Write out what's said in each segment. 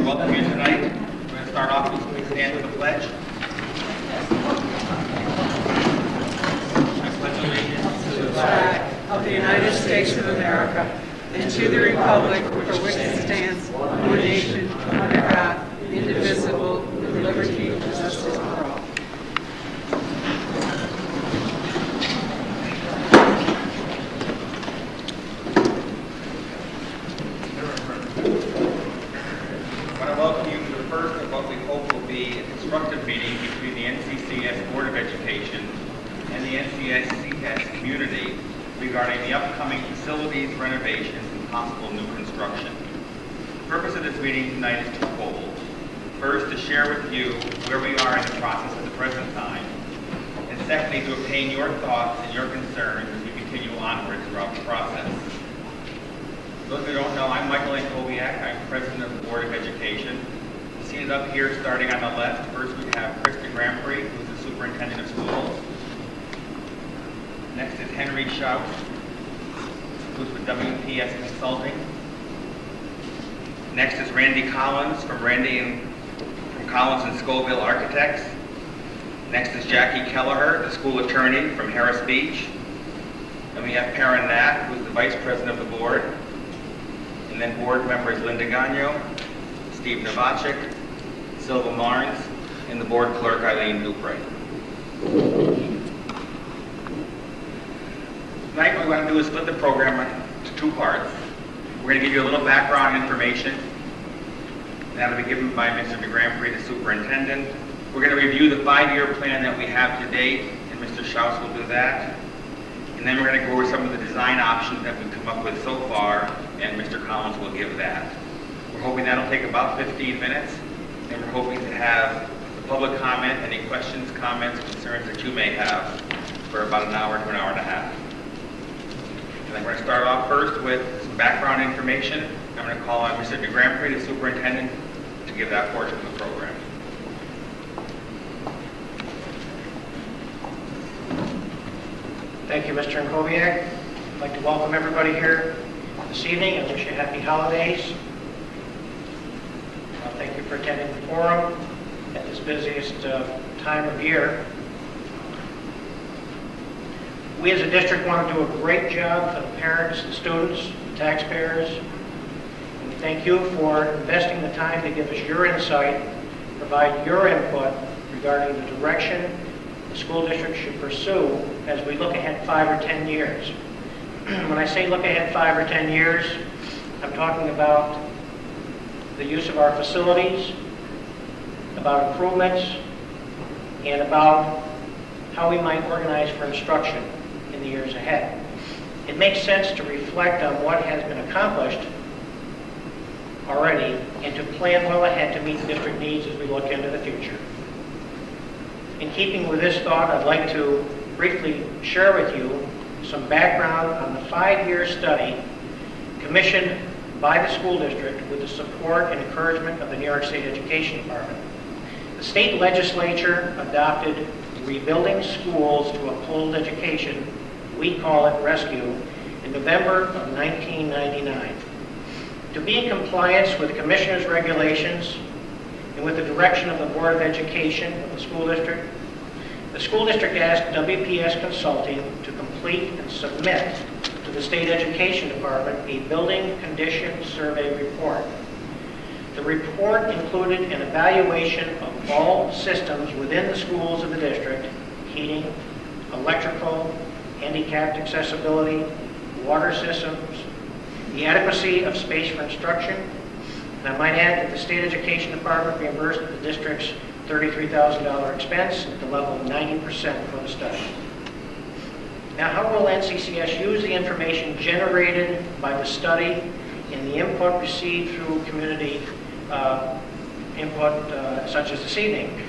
welcome you tonight. We're going to start off with a stand for the pledge. I pledge allegiance to the flag of the United States of America and to the republic for which it stands, one nation, under God, indivisible, with liberty and justice for all. I want to welcome you to the first of what we hope will be a constructive meeting between the NCCS Board of Education and the NCCS community regarding the upcoming facilities renovations and possible new construction. The purpose of this meeting tonight is twofold. First, to share with you where we are in the process at the present time, and secondly, to obtain your thoughts and your concerns as we continue onward throughout the process. Those who don't know, I'm Michael Ankowiak. I'm President of the Board of Education. Seated up here, starting on the left, first we have Krista Grandpree, who's the Superintendent of Schools. Next is Henry Schaus, who's with WPS Consulting. Next is Randy Collins from Collins and Scoville Architects. Next is Jackie Kelleher, the school attorney from Harris Beach. And we have Perrin Knapp, who's the Vice President of the Board. And then board members Linda Gagno, Steve Novacek, Silva Marnes, and the board clerk Eileen Dupre. Tonight what we want to do is split the program into two parts. We're going to give you a little background information. That'll be given by Mr. DeGrandpree, the superintendent. We're going to review the 5-year plan that we have to date, and Mr. Schaus will do that. And then we're going to go over some of the design options that we've come up with so far, and Mr. Collins will give that. We're hoping that'll take about 15 minutes, and we're hoping to have the public comment, any questions, comments, concerns that you may have for about an hour to an hour and a half. And then we're going to start off first with some background information. I'm going to call on Mr. DeGrandpree, the superintendent, to give that portion of the program. Thank you, Mr. Ankowiak. I'd like to welcome everybody here this evening and wish you happy holidays. Thank you for attending the forum at this busiest time of year. We as a district want to do a great job for the parents, the students, the taxpayers. And we thank you for investing the time to give us your insight, provide your input regarding the direction the school district should pursue as we look ahead 5 or 10 years. When I say look ahead 5 or 10 years, I'm talking about the use of our facilities, about improvements, and about how we might organize for instruction in the years ahead. It makes sense to reflect on what has been accomplished already and to plan well ahead to meet district needs as we look into the future. In keeping with this thought, I'd like to briefly share with you some background on the 5-year study commissioned by the school district with the support and encouragement of the New York State Education Department. The state legislature adopted Rebuilding Schools to Uphold Education, we call it RESCUE, in November of 1999. To be in compliance with the commissioner's regulations and with the direction of the Board of Education of the school district asked WPS Consulting to complete and submit to the State Education Department a building condition survey report. The report included an evaluation of all systems within the schools of the district: heating, electrical, handicapped accessibility, water systems, the adequacy of space for instruction. And I might add that the State Education Department reimbursed the district's $33,000 expense at the level of 90% for the study. Now, how will NCCS use the information generated by the study and the input received through community input such as this evening?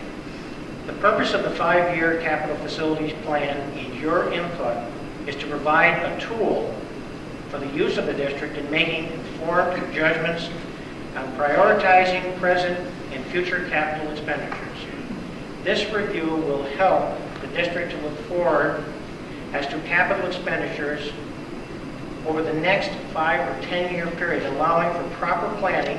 The purpose of the 5-year capital facilities plan and your input is to provide a tool for the use of the district in making informed judgments on prioritizing present and future capital expenditures. This review will help the district to look forward as to capital expenditures over the next 5 or 10 year period, allowing for proper planning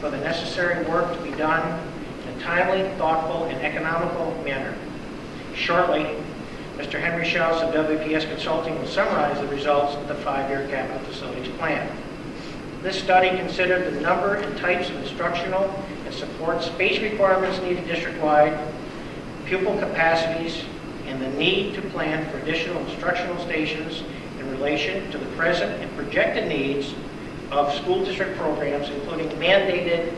for the necessary work to be done in a timely, thoughtful, and economical manner. Shortly, Mr. Henry Schaus of WPS Consulting will summarize the results of the 5-year capital facilities plan. This study considered the number and types of instructional and support space requirements needed district-wide, pupil capacities, and the need to plan for additional instructional stations in relation to the present and projected needs of school district programs, including mandated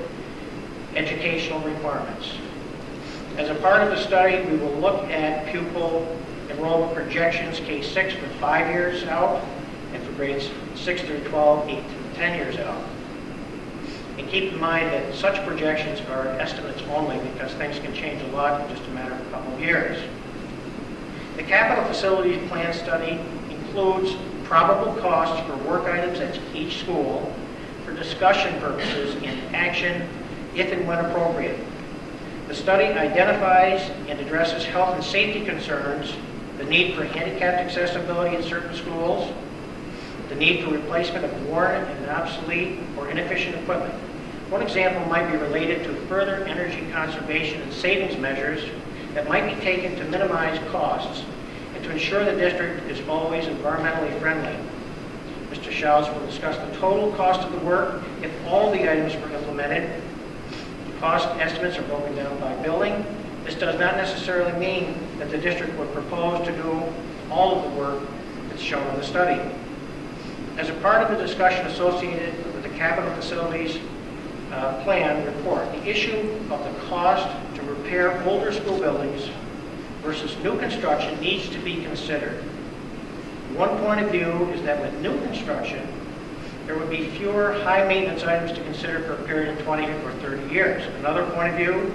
educational requirements. As a part of the study, we will look at pupil enrollment projections, K-6 for 5 years out, and for grades 6 through 12, 8 to 10 years out. And keep in mind that such projections are estimates only because things can change a lot in just a matter of a couple of years. The capital facilities plan study includes probable costs for work items at each school for discussion purposes and action if and when appropriate. The study identifies and addresses health and safety concerns, the need for handicapped accessibility in certain schools, the need for replacement of worn and obsolete or inefficient equipment. One example might be related to further energy conservation and savings measures that might be taken to minimize costs and to ensure the district is always environmentally friendly. Mr. Schaus will discuss the total cost of the work if all the items were implemented. Cost estimates are broken down by building. This does not necessarily mean that the district would propose to do all of the work that's shown in the study. As a part of the discussion associated with the capital facilities plan report, the issue of the cost to repair older school buildings versus new construction needs to be considered. One point of view is that with new construction, there would be fewer high-maintenance items to consider for a period of 20 or 30 years. Another point of view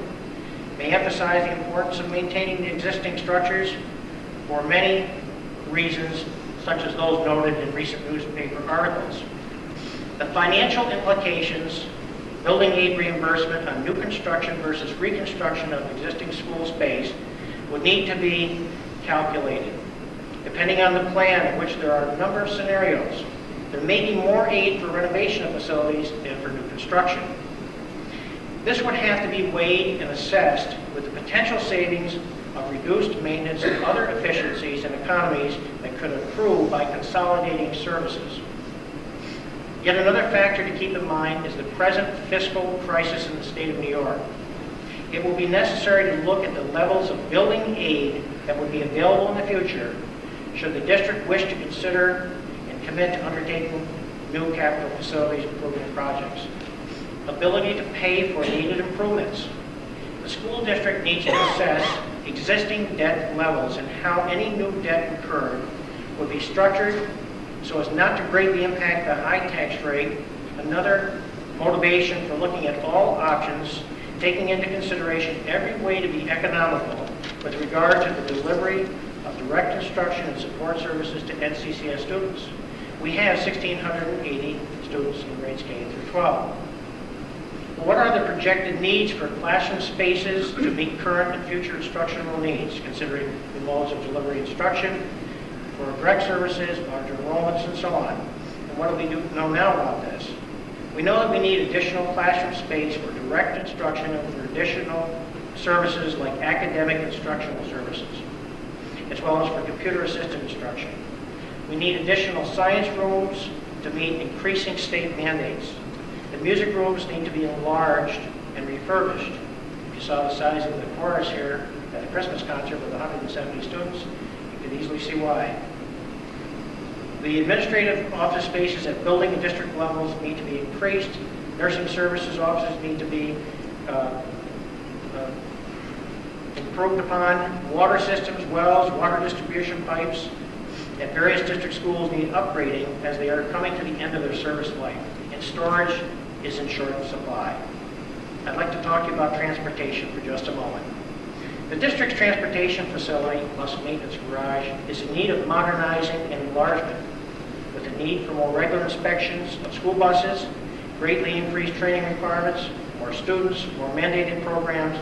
may emphasize the importance of maintaining the existing structures for many reasons, such as those noted in recent newspaper articles. The financial implications, building aid reimbursement on new construction versus reconstruction of existing school space would need to be calculated. Depending on the plan, in which there are a number of scenarios, there may be more aid for renovation of facilities than for new construction. This would have to be weighed and assessed with the potential savings of reduced maintenance and other efficiencies and economies that could accrue by consolidating services. Yet another factor to keep in mind is the present fiscal crisis in the state of New York. It will be necessary to look at the levels of building aid that would be available in the future should the district wish to consider and commit to undertaking new capital facilities improvement projects. Ability to pay for needed improvements. The school district needs to assess existing debt levels and how any new debt incurred would be structured so as not to greatly impact the high tax rate. Another motivation for looking at all options, taking into consideration every way to be economical with regard to the delivery of direct instruction and support services to NCCS students. We have 1,680 students in grades K through 12. What are the projected needs for classroom spaces to meet current and future instructional needs, considering the modes of delivery instruction, for direct services, larger enrollments, and so on? And what do we know now about this? We know that we need additional classroom space for direct instruction and for additional services like academic instructional services, as well as for computer-assisted instruction. We need additional science rooms to meet increasing state mandates. The music rooms need to be enlarged and refurbished. If you saw the size of the chorus here at the Christmas concert with 170 students, you can easily see why. The administrative office spaces at building and district levels need to be increased. Nursing services offices need to be improved upon. Water systems, wells, water distribution pipes at various district schools need upgrading as they are coming to the end of their service life. And storage is in short supply. I'd like to talk to you about transportation for just a moment. The district's transportation facility, plus maintenance garage, is in need of modernizing and enlargement, with a need for more regular inspections of school buses, greatly increased training requirements, more students, more mandated programs,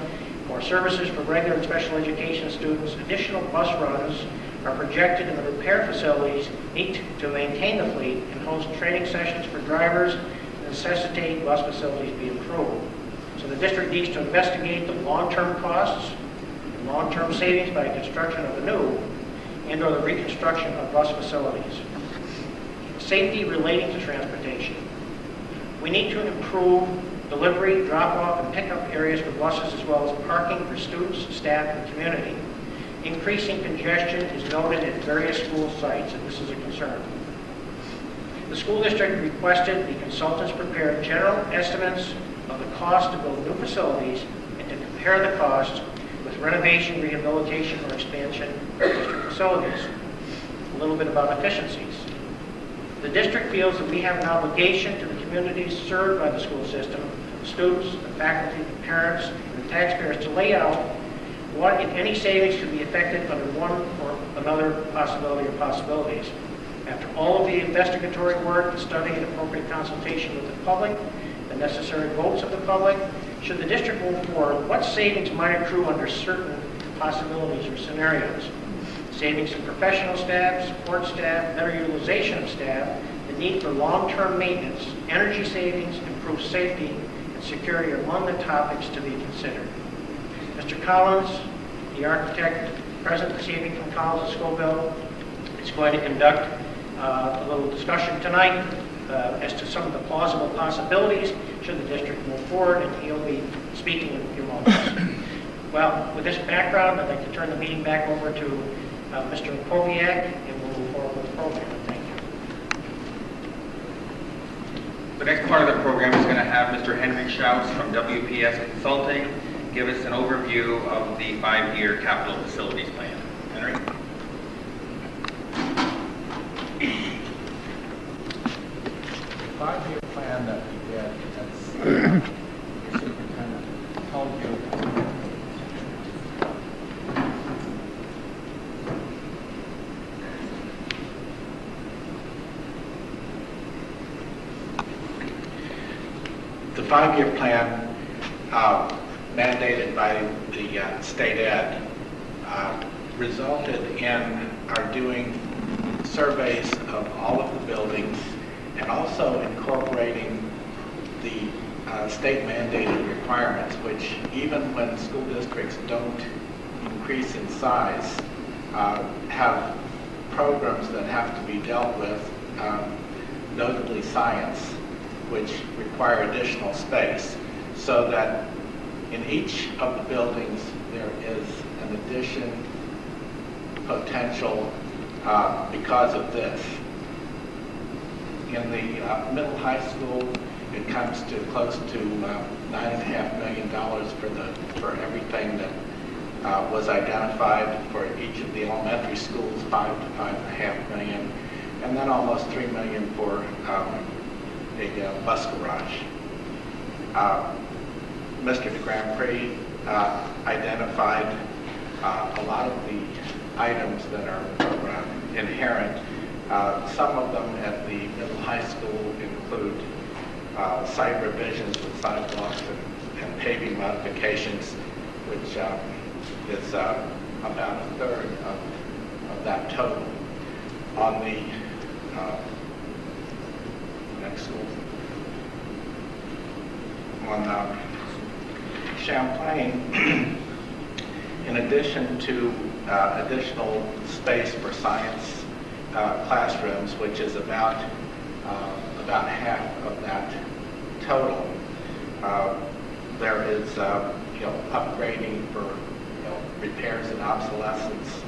more services for regular and special education students. Additional bus runs are projected, and the repair facilities need to maintain the fleet and host training sessions for drivers and necessitate bus facilities be improved. So the district needs to investigate the long-term costs, long-term savings by construction of the new and/or the reconstruction of bus facilities. Safety relating to transportation. We need to improve delivery, drop-off, and pickup areas for buses as well as parking for students, staff, and community. Increasing congestion is noted at various school sites, and this is a concern. The school district requested the consultants prepare general estimates of the cost to build new facilities and to compare the cost with renovation, rehabilitation, or expansion of district facilities. A little bit about efficiencies. The district feels that we have an obligation to the communities served by the school system, the students, the faculty, the parents, and the taxpayers to lay out what, if any, savings could be effected under one or another possibility or possibilities. After all of the investigatory work, the study, and appropriate consultation with the public, the necessary votes of the public, should the district move forward, what savings might accrue under certain possibilities or scenarios? Savings in professional staff, support staff, better utilization of staff, the need for long-term maintenance, energy savings, improved safety, and security are among the topics to be considered. Mr. Collins, the architect present this evening from Collins and Scoville, is going to conduct a little discussion tonight as to some of the plausible possibilities should the district move forward, and he'll be speaking in a few moments. Well, with this background, I'd like to turn the meeting back over to Mr. Koviak, and we'll move forward with the program. Thank you. The next part of the program is going to have Mr. Henry Schaus from WPS Consulting give us an overview of the 5-year capital facilities plan. Henry? The 5-year plan that we did, as the superintendent told you, the 5-year plan mandated by the state ed resulted in our doing surveys of all of the buildings and also incorporating the state mandated requirements, which even when school districts don't increase in size, have programs that have to be dealt with, notably science, which require additional space, so that in each of the buildings there is an addition potential because of this. In the middle high school, it comes to close to $9.5 million for everything that was identified. For each of the elementary schools, $5 to $5.5 million, and then almost $3 million for a bus garage. Mr. de Grand Prix identified a lot of the items that are inherent. Some of them at the middle high school include site revisions with sidewalks and paving modifications, which is about a third of that total. On the next school, on Champlain, in addition to additional space for science classrooms, which is about half of that total, there is upgrading for repairs and obsolescence,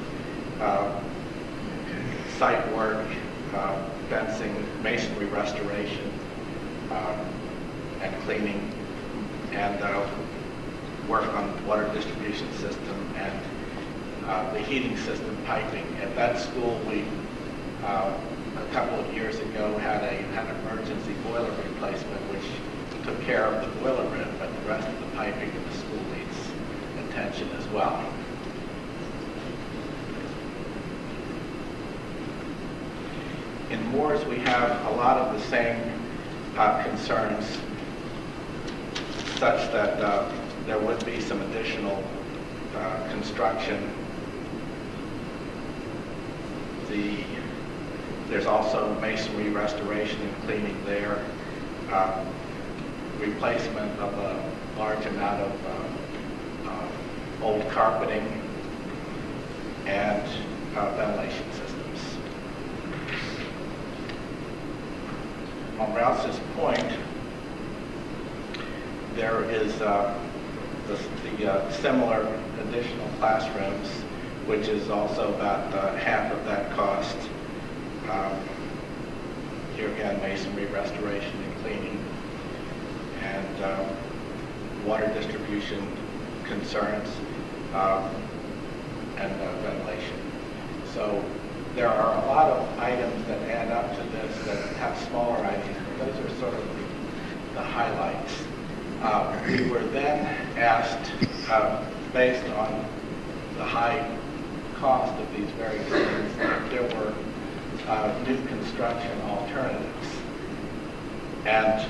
site work, fencing, masonry restoration, and cleaning, and work on the water distribution system and the heating system piping. At that school, we a couple of years ago had an emergency boiler replacement, which took care of the boiler room, but the rest of the piping in the school needs attention as well. In Moores, we have a lot of the same concerns, such that there would be some additional construction. There's also masonry restoration and cleaning there. replacement of a large amount of old carpeting and ventilation systems. On Rouse's Point, there is the similar additional classrooms, which is also about half of that cost. Here again, masonry, restoration, and cleaning, and water distribution concerns, and ventilation. So there are a lot of items that add up to this that have smaller items, but those are sort of the highlights. We were then asked, based on the high cost of these various things, if there were new construction alternatives. And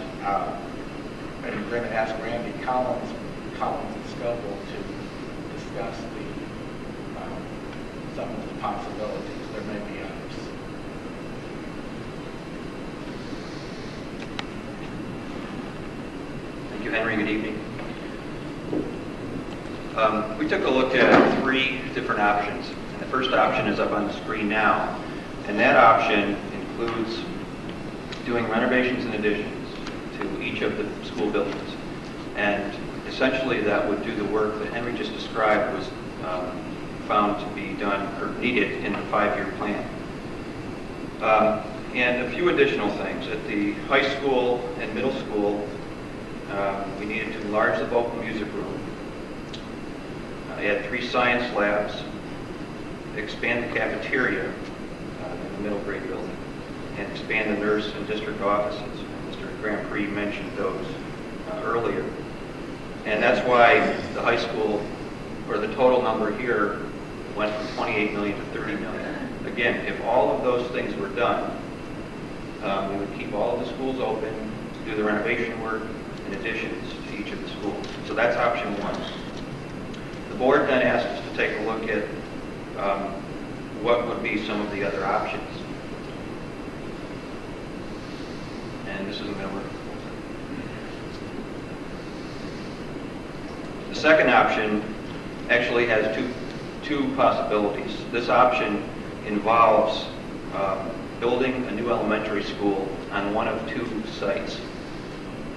we're going to ask Randy Collins and Scoble to discuss some of the possibilities. There may be others. Thank you, Henry. Good evening. We took a look at 3 different options. And the first option is up on the screen now. And that option includes doing renovations and additions to each of the school buildings. And essentially that would do the work that Henry just described was found to be done or needed in the 5-year plan. And a few additional things. At the high school and middle school, we needed to enlarge the vocal music room, add 3 science labs, expand the cafeteria in the middle grade building, and expand the nurse and district offices. Mr. Grand Prix mentioned those earlier. And that's why the high school, or the total number here, went from 28 million to 30 million. Again, if all of those things were done, we would keep all of the schools open, do the renovation work and additions to each of the schools. So that's option 1. The board then asked us to take a look at what would be some of the other options. And this is a Miller. The second option actually has two possibilities. This option involves building a new elementary school on one of 2 sites.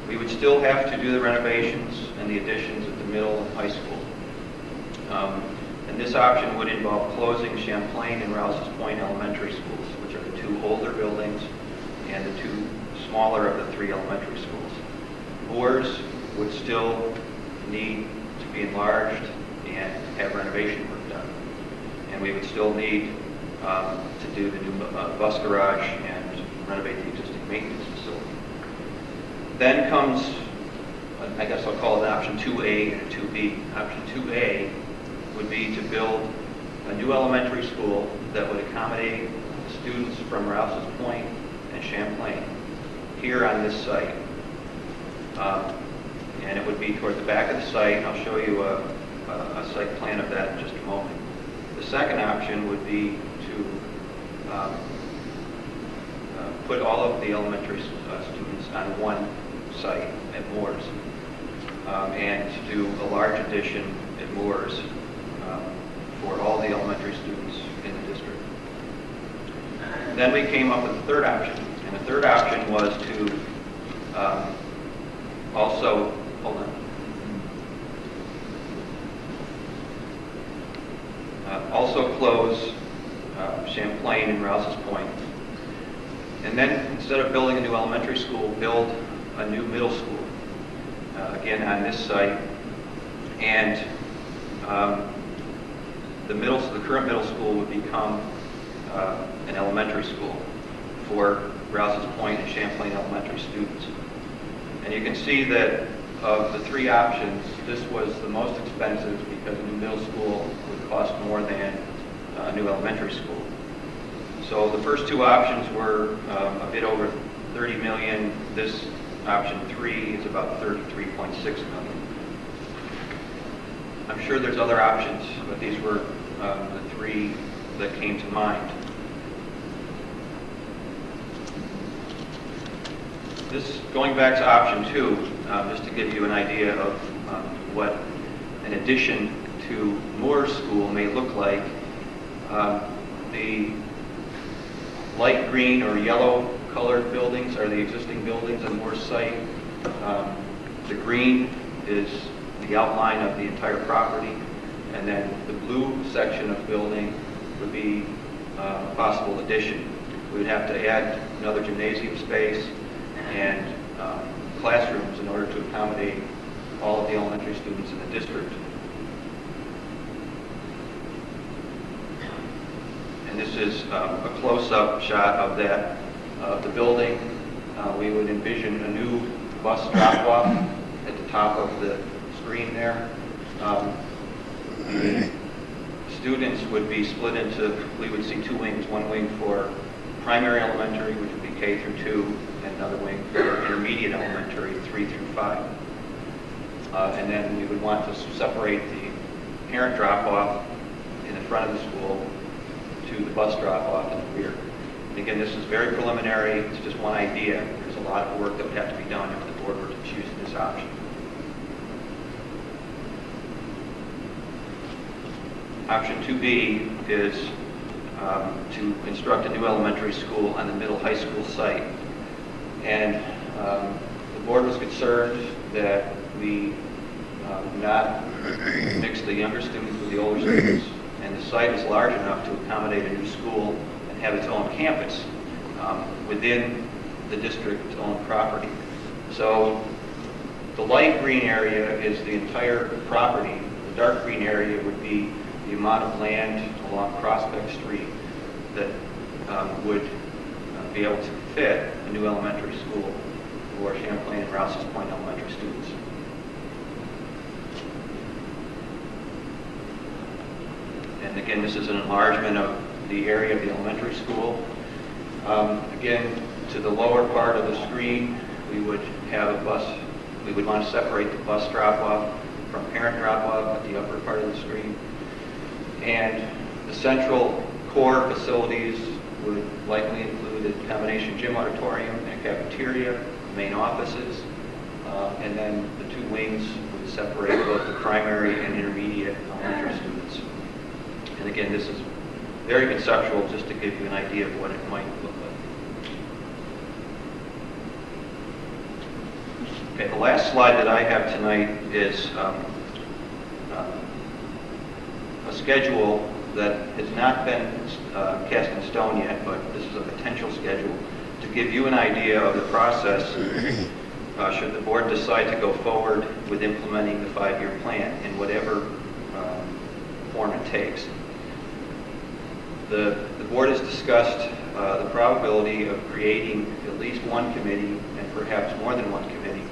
We would still have to do the renovations and the additions at the middle and high school. And this option would involve closing Champlain and Rouse's Point elementary schools, which are the 2 older buildings and the 2 smaller of the 3 elementary schools. Moores would still need to be enlarged and have renovation work done. And we would still need to do the new bus garage and renovate the existing maintenance facility. Then comes, I guess I'll call it option 2A and 2B. Option 2A would be to build a new elementary school that would accommodate students from Rouse's Point and Champlain here on this site. And it would be toward the back of the site, and I'll show you a site plan of that in just a moment. The second option would be to put all of the elementary students on one site at Moores, and to do a large addition at Moores for all the elementary students in the district. Then we came up with the third option, and the third option was to also, hold on, also close Champlain and Rouse's Point. And then instead of building a new elementary school, build a new middle school, again on this site. And the current middle school would become an elementary school for Rouse's Point and Champlain elementary students. And you can see that of the 3 options, this was the most expensive because a new middle school would cost more than a new elementary school. So the first 2 options were a bit over 30 million. This option 3 is about 33.6 million. I'm sure there's other options, but these were the 3 that came to mind. This, going back to option 2, just to give you an idea of what an addition to Moore's School may look like, the light green or yellow colored buildings are the existing buildings on Moore's site. The green is the outline of the entire property, and then the blue section of building would be a possible addition. We would have to add another gymnasium space and classrooms in order to accommodate all of the elementary students in the district. And this is a close-up shot of that, of the building. We would envision a new bus drop-off at the top of the screen there. The students would be split into, we would see 2 wings, one wing for primary elementary, which would be K through 2, and another wing for intermediate elementary, 3 through 5. And then we would want to separate the parent drop-off in the front of the school to the bus drop-off in the rear. And again, this is very preliminary. It's just one idea. There's a lot of work that would have to be done if the board were to choose this option. Option 2B is to construct a new elementary school on the middle high school site. And the board was concerned that we not mix the younger students with the older students. And the site is large enough to accommodate a new school and have its own campus within the district's own property. So the light green area is the entire property. The dark green area would be the amount of land along Prospect Street that would be able to fit a new elementary school for Champlain and Rouse's Point elementary students. And again, this is an enlargement of the area of the elementary school. Again, to the lower part of the screen, we would have a bus. We would want to separate the bus drop-off from parent drop-off at the upper part of the screen. And the central core facilities would likely include a combination gym auditorium and cafeteria, main offices, and then the 2 wings would separate both the primary and intermediate elementary students. And again, this is very conceptual, just to give you an idea of what it might look like. Okay, the last slide that I have tonight is a schedule that has not been cast in stone yet, but this is a potential schedule to give you an idea of the process should the board decide to go forward with implementing the 5-year plan in whatever form it takes. The board has discussed the probability of creating at least one committee and perhaps more than one committee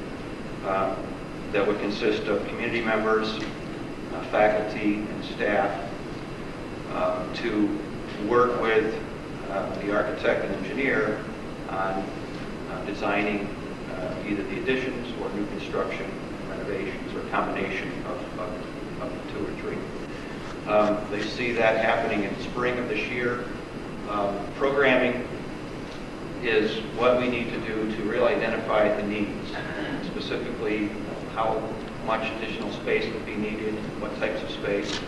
that would consist of community members, faculty, and staff to work with the architect and engineer on designing either the additions or new construction, renovations, or a combination of the 2 or 3. They see that happening in the spring of this year. Programming is what we need to do to really identify the needs, specifically how much additional space would be needed, what types of space.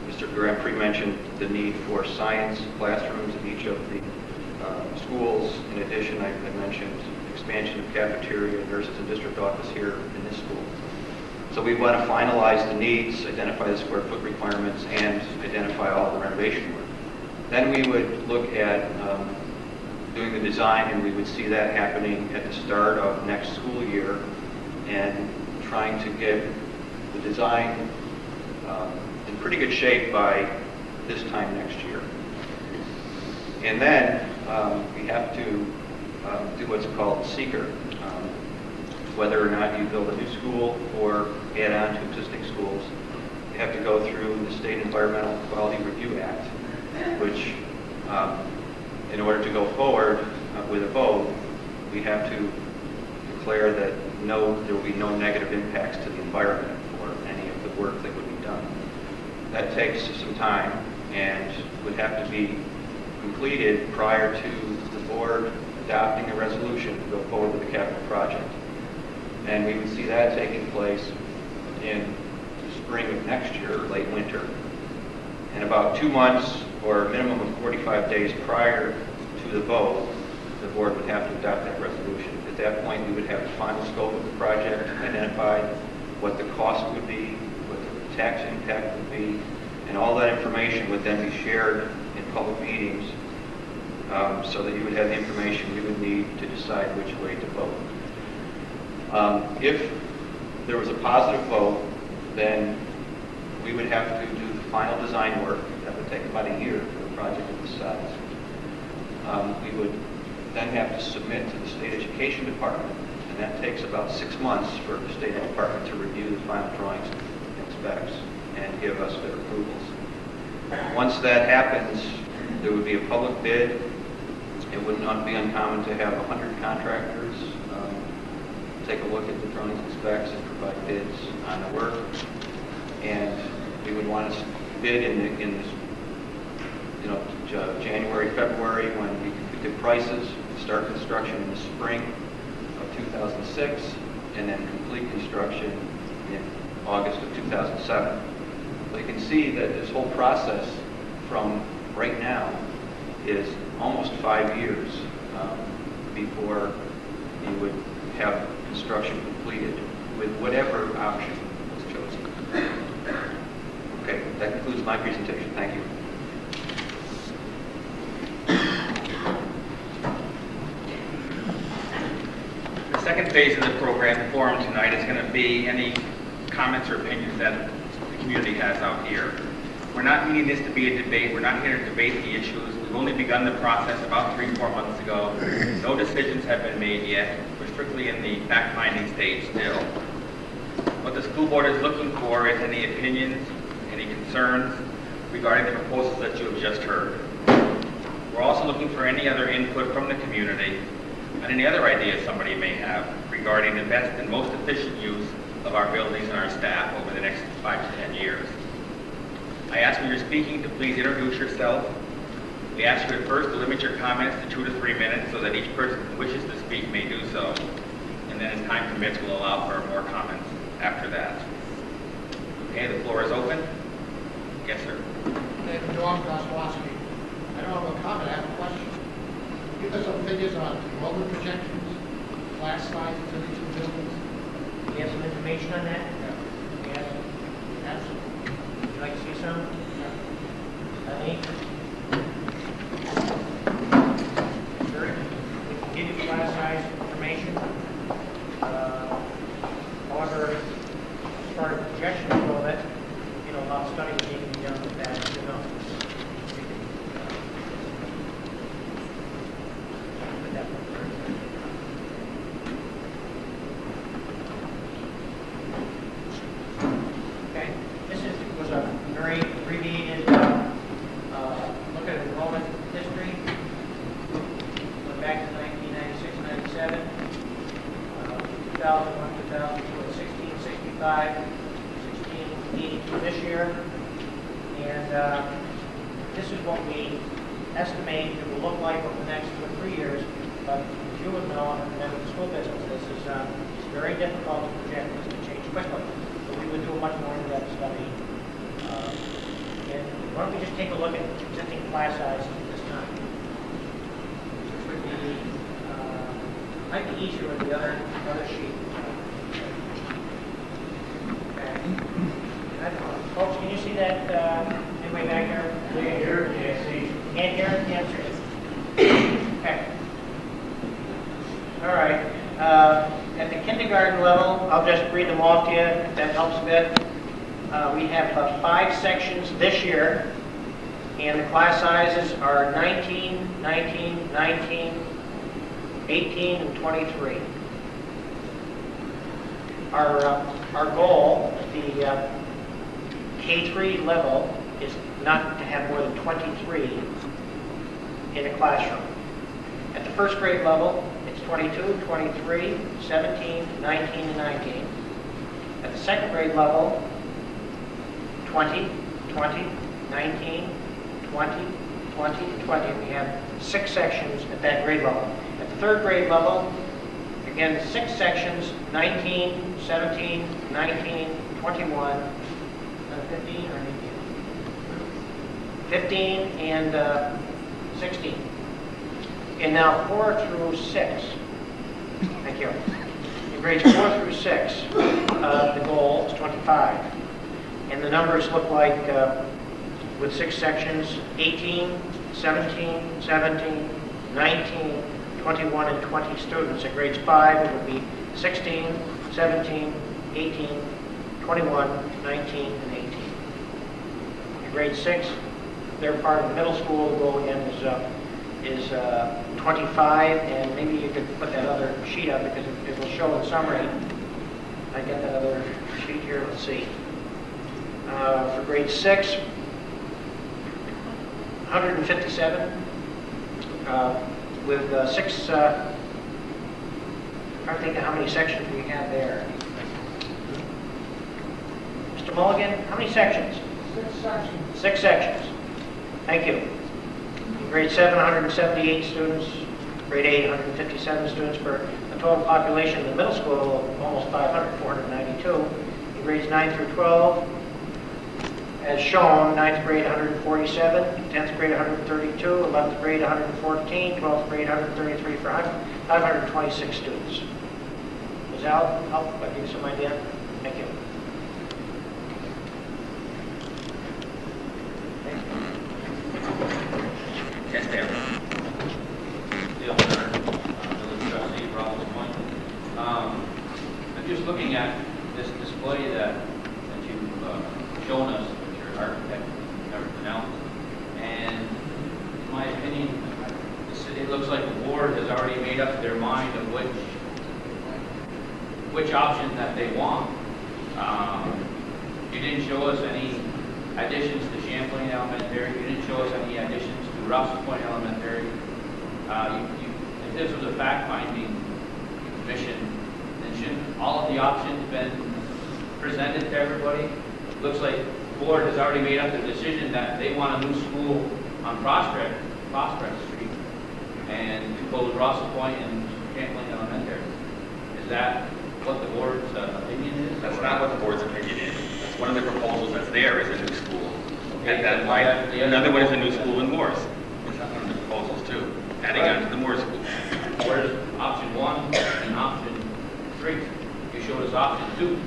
Mr. Grand Prix mentioned the need for science classrooms in each of the schools. In addition, I mentioned expansion of cafeteria, nurses and district office here in this school. So we want to finalize the needs, identify the square foot requirements, and identify all the renovation work. Then we would look at doing the design, and we would see that happening at the start of next school year, and trying to get the design in pretty good shape by this time next year. And then we have to do what's called seeker, whether or not you build a new school or add on to existing schools. You have to go through the State Environmental Quality Review Act, which in order to go forward with a vote, we have to declare that there will be no negative impacts to the environment for any of the work that would be done. That takes some time and would have to be completed prior to the board adopting a resolution to go forward with the capital project. And we would see that taking place in the spring of next year, or late winter. And about 2 months or a minimum of 45 days prior to the vote, the board would have to adopt that resolution. At that point, we would have the final scope of the project identified, what the cost would be, what the tax impact would be, and all that information would then be shared in public meetings so that you would have the information you would need to decide which way to vote. If there was a positive vote, then we would have to do the final design work. That would take about a year for a project of this size. We would then have to submit to the state education department, and that takes about 6 months for the state department to review the final drawings and specs and give us their approvals. Once that happens, there would be a public bid. It would not be uncommon to have 100 contractors take a look at the drawings and specs and provide bids on the work. And we would want to bid in January, February, when we could prices, start construction in the spring of 2006, and then complete construction in August of 2007. So you can see that this whole process from right now is almost 5 years before you would have construction completed with whatever option was chosen. Okay, that concludes my presentation. Thank you. The second phase of the program, the forum tonight, is going to be any comments or opinions that the community has out here. We're not meeting this to be a debate. We're not here to debate the issues. We've only begun the process about 3-4 months ago. No decisions have been made yet. We're strictly in the fact-finding stage still. What the school board is looking for is any opinions, any concerns regarding the proposals that you have just heard. We're also looking for any other input from the community and any other ideas somebody may have regarding the best and most efficient use of our buildings and our staff over the next 5 to 10 years. I ask when you're speaking to please introduce yourself. We ask you at first to limit your comments to 2 to 3 minutes so that each person who wishes to speak may do so. And then as time permits, we'll allow for more comments after that. Okay, the floor is open. Yes, sir. John Goslowski. I don't have a comment, I have a question. Give us some figures on enrollment projections, class sizes of these two buildings. Do you have some information on that? Yes. Absolutely. Would you like to see some? Eileen? Sure. We can give you class size information. However, as far as projections go, that, a lot of studies need to be done with that, Put that one first. Okay, was a very abbreviated look at enrollment history. Went back to 1996, 97, 2001, 2002, 16, 65, 1682 this year. And this is what we estimate it will look like over the next 2 or 3 years. But as you would know, and then with the school business, this is very difficult to project. This can change quickly. So we would do a much more in-depth study. And why don't we just take a look at existing class sizes at this time? Which would be, might be easier with the other sheet. Okay. Folks, can you see that? Anybody back here? Can't hear. Can't see. Can't hear. Can't see. Okay. All right. At the kindergarten level, I'll just read them off to you if that helps a bit. We have 5 sections this year, and the class sizes are 19, 19, 19, 18, and 23. Our goal, the K-3 level, is not to have more than 23 in a classroom. At the first grade level, it's 22, 23, 17, 19, and 19. At the second grade level, 20, 20, 19, 20, 20, and 20. We have 6 sections at that grade level. At the third grade level, again, 6 sections, 19, 17, 19, 21, 15 or 18? 15 and 16. And now 4 through 6. Thank you. In grades 4 through 6, the goal is 25. And the numbers look like, with 6 sections, 18, 17, 17, 19, 21, and 20 students. In grades 5, it would be 16, 17, 18, 21, 19, and 18. In grade 6, they're part of the middle school. The goal again is 25, and maybe you could put that other sheet up because it will show in summary. I got that other sheet here. Let's see. For grade 6, 157 with 6. I'm trying to think of how many sections we have there. Mr. Mulligan, how many sections? 6 sections. 6 sections. Thank you. In grade 7, 178 students. Grade 8, 157 students for a total population in the middle school of almost 500, 492. In grades 9 through 12, as shown, 9th grade 147, 10th grade 132, 11th grade 114, 12th grade 133 for 526 students. Does that help? I give you some idea? Thank you. Yes, Dan. Dale Turner, village trustee, Rawls Point. I'm just looking at this display that you've shown us, that your architect never pronounced. And in my opinion, it looks like the board has already made up their mind of which option that they want. You didn't show us any additions to Champlain Elementary. You didn't show us any additions to Rouse's Point Elementary. If this was a fact-finding mission, then shouldn't all of the options been presented to everybody? Looks like the board has already made up the decision that they want a new school on Prospect Street and to close Rouse's Point and Champlain Elementary. Is that what the board's opinion is? That's not what the board's opinion is. That's one of the proposals that's there is a new school. Okay, At that then point, the other another one is a new proposal- school in Morris. That's one of the proposals too, adding on to the Morris school. Where's option 1 and option 3? You showed us option 2.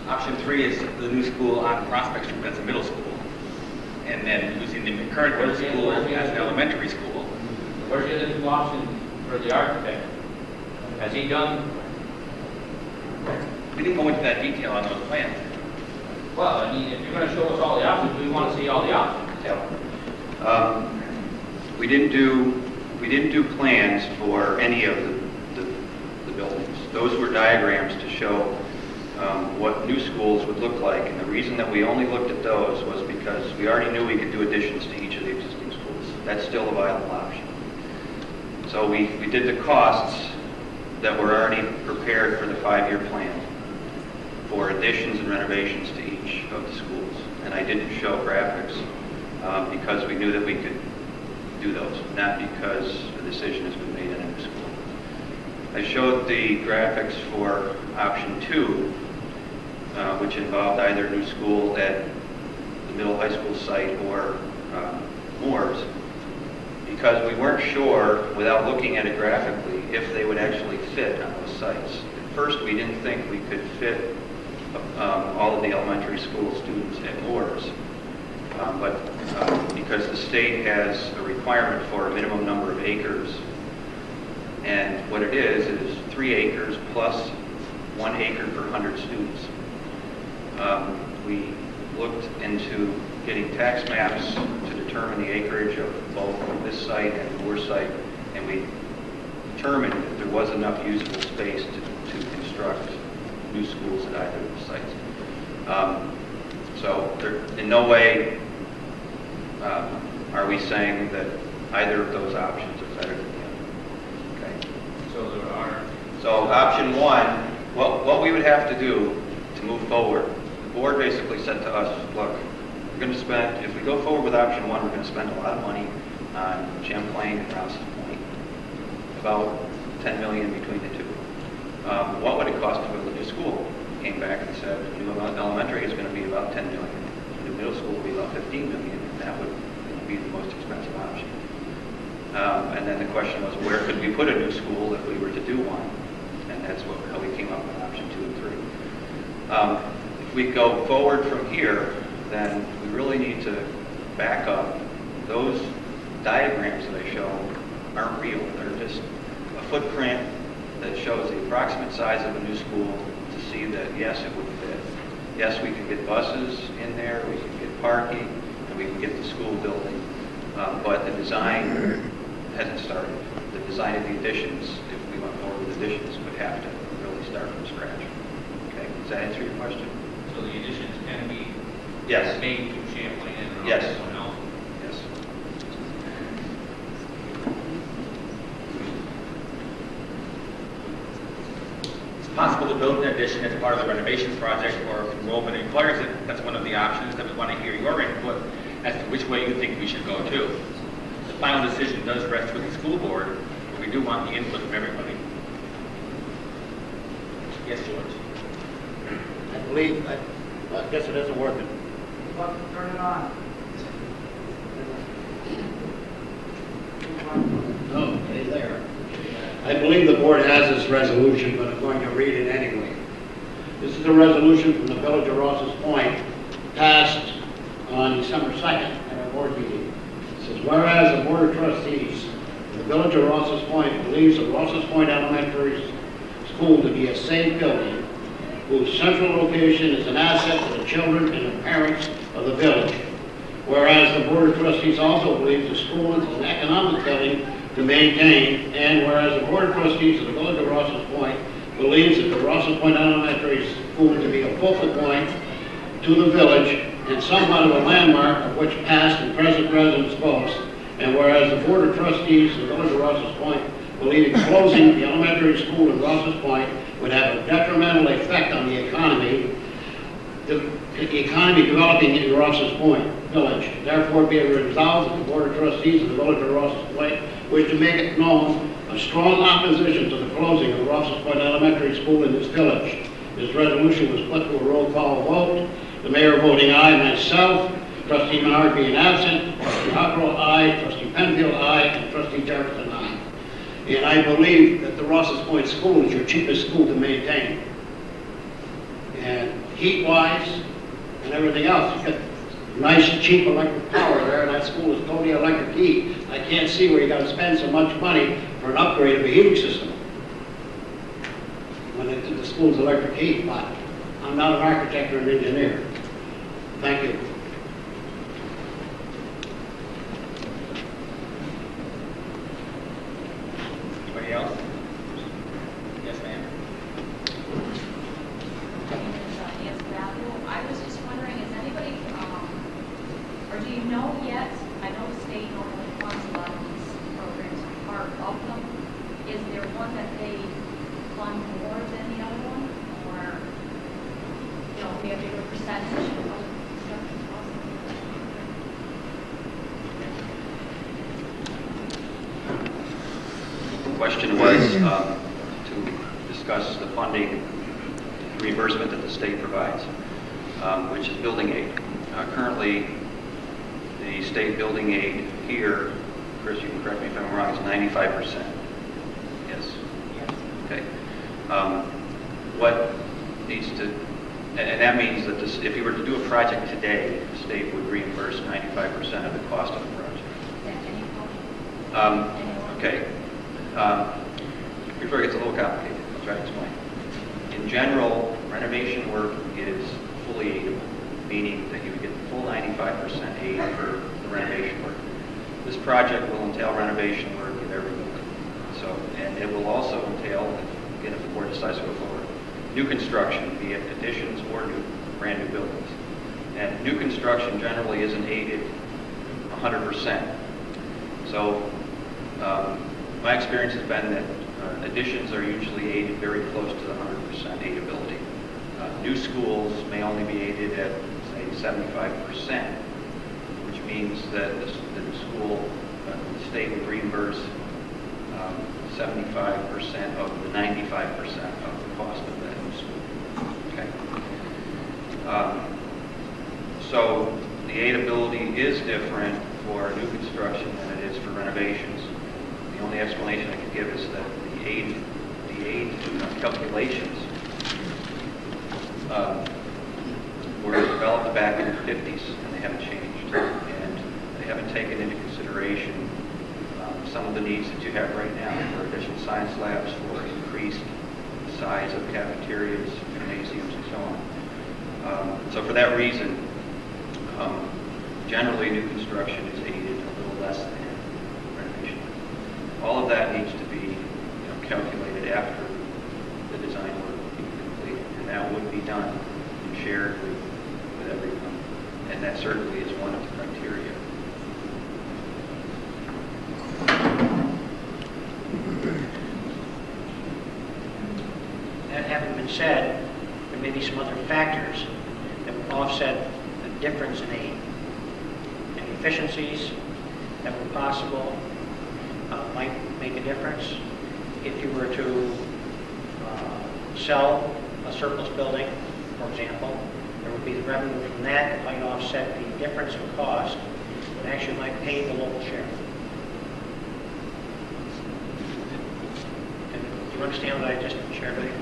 Option 3 is the new school on Prospect Street, that's a middle school. And then using the current middle Where's the- school where's as the- an elementary school. Where's the other 2 options for the architect? Has he done, We didn't go into that detail on those plans. well, I mean, if you're going to show us all the options, we want to see all the options. We didn't do plans for any of the buildings. Those were diagrams to show what new schools would look like. And the reason that we only looked at those was because we already knew we could do additions to each of the existing schools. That's still a viable option. So we did the costs that were already prepared for the 5-year plan for additions and renovations to each of the schools. And I didn't show graphics because we knew that we could do those, not because the decision has been made in a new school. I showed the graphics for option 2, which involved either a new school at the middle high school site or Moore's, because we weren't sure, without looking at it graphically, if they would actually fit on those sites. At first, we didn't think we could fit all of the elementary school students at Moore's, but because the state has a requirement for a minimum number of acres, and what it is 3 acres plus 1 acre per 100 students. We looked into getting tax maps to determine the acreage of both this site and the Moore site, and we determined that there was enough usable space to construct new schools at either of the sites. So there, in no way are we saying that either of those options are better than the other. Okay. So there are, So option 1, what we would have to do to move forward, the board basically said to us, look, we're going to spend, if we go forward with option 1, we're going to spend a lot of money on Champlain and Rouse's Point. about 10 million between the two. What would it cost to build a new school? Came back and said, new elementary is going to be about 10 million. New middle school will be about 15 million. That would be the most expensive option. And then the question was, where could we put a new school if we were to do one? And that's how we came up with option 2 and 3. If we go forward from here, then we really need to back up. Those diagrams that I show aren't real. They're just a footprint that shows the approximate size of a new school to see that, yes, it would fit. Yes, we can get buses in there, we can get parking, and we can get the school building. But the design hasn't started. The design of the additions, if we went forward with additions, would have to really start from scratch. Okay, does that answer your question? So the additions can be Yes. made to Champlain and Yes. someone else? Yes. It's possible to build an addition as part of the renovation project, or if enrollment requires it, that's one of the options that we want to hear your input as to which way you think we should go to. The final decision does rest with the school board, but we do want the input from everybody. Yes, George? I believe, I guess it isn't working. Turn it on. No, it's there. I believe the board has this resolution, but I'm going to read it anyway. This is a resolution from the Village of Ross's Point, passed on December 2nd at our board meeting. It says, whereas the Board of Trustees of the Village of Ross's Point believes the Ross's Point Elementary School to be a safe building, whose central location is an asset to the children and the parents of the village. Whereas the Board of Trustees also believes the school is an economic building to maintain, and whereas the Board of Trustees of the Village of Ross's Point believes that the Ross's Point Elementary School to be a focal point to the village and somewhat of a landmark of which past and present residents boast, and whereas the Board of Trustees of the Village of Ross's Point believe closing the elementary school in Ross's Point would have a detrimental effect on the economy developing in Ross's Point Village. Therefore, be it resolved that the Board of Trustees of the Village of Ross's Point wish to make it known a strong opposition to the closing of the Ross's Point Elementary School in this village. This resolution was put to a roll call vote. The mayor voting aye, myself, trustee Menard being absent, trustee Huckrow aye, trustee Penfield aye, and trustee Jefferson aye. And I believe that the Ross's Point School is your cheapest school to maintain. And heat-wise and everything else, you got nice, cheap electric power there, and that school is totally electric heat. I can't see where you got to spend so much money for an upgrade of a heating system when the school's electric heat. But I'm not an architect or an engineer. Thank you. Anybody else? Yes, ma'am. Yes, Matthew. I was just wondering, is anybody, or do you know yet, I know the state normally funds a lot of these programs, part of them. Is there one that they fund more than the other one? Or, you know, be a bigger percentage of construction costs? The question was to discuss the funding reimbursement that the state provides, which is building aid. Currently, the state building aid here, Chris, you can correct me if I'm wrong, is 95%. Yes? Okay. What needs to, and that means that this, if you were to do a project today, the state would reimburse 95% of the cost of the project. Is that any help? Okay. Before it gets a little complicated, I'll try to explain. In general, renovation work is fully aidable, meaning that you would get the full 95% aid for the renovation work. This project will entail renovation work in every building. So, and it will also entail, again, if the board decides to go forward, new construction, be it additions or brand new buildings. And new construction generally isn't aided 100%. So, my experience has been that additions are usually aided very close to the 100% aidability. New schools may only be aided at, say, 75%, which means that the school, the state would reimburse 75% of the 95% of the cost of that new school. Okay. So the aidability is different for new construction than it is for renovations. The only explanation I can give is that the aid calculations were developed back in the 50s, and they haven't changed. And they haven't taken into consideration some of the needs that you have right now for additional science labs, for increased size of cafeterias, gymnasiums, and so on. So for that reason, generally new construction is aided a little less than renovation. All of that needs to be calculated after the design work would be completed, and that would be done and shared with everyone, and that certainly is one of the criteria. That having been said, there may be some other factors that would offset the difference in aid. Any efficiencies that were possible might make a difference. If you were to sell a surplus building, for example, there would be the revenue from that that might offset the difference in cost and actually might pay the local share. Do you understand what I just shared with you?